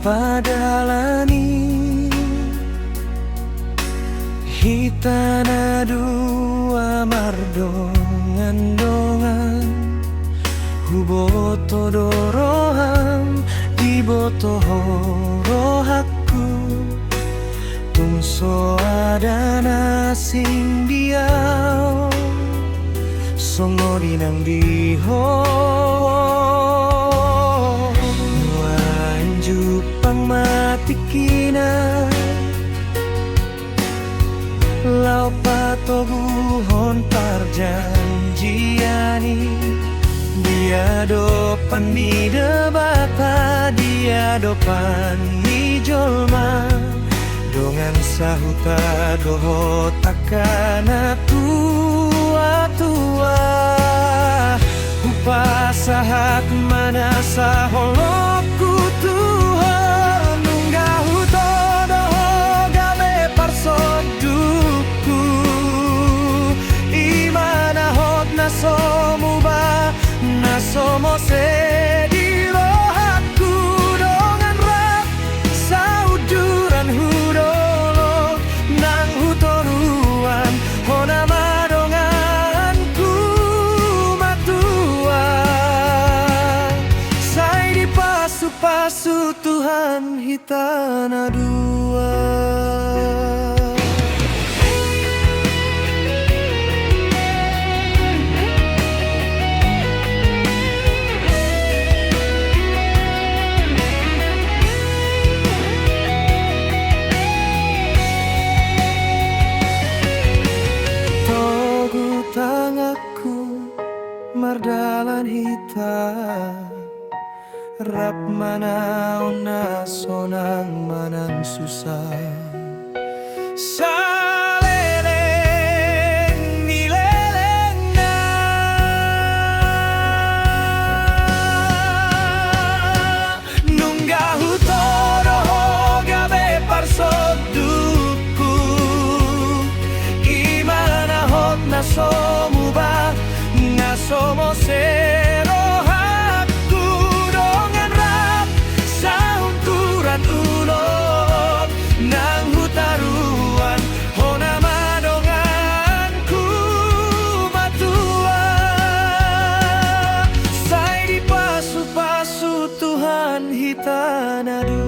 Padalani hitana dua mardongan-dongan huboto doroham diboto horohaku tungso adana sing diau songo dinang diho matikina lau patoguhon parjanjiani dia dopan ni debata dia dopan ni jolma dongan sahuta doho takana tua-tua upah sahat mana saholokku Tuhan nunggahu todo gabe parsoduku imana hot nasomuba nasomo sedirohaku dongan rap sauduran hudolo nang hutoruan honama donganku matua sai di pasu-pasu Tuhan hitana dua. Togu tangaku mardalan hitam rap mana ona sonang manang susah saleleng nileleng na nunggahu todo gabe parsoduku imana hot nasomuba nasomo hitana dua.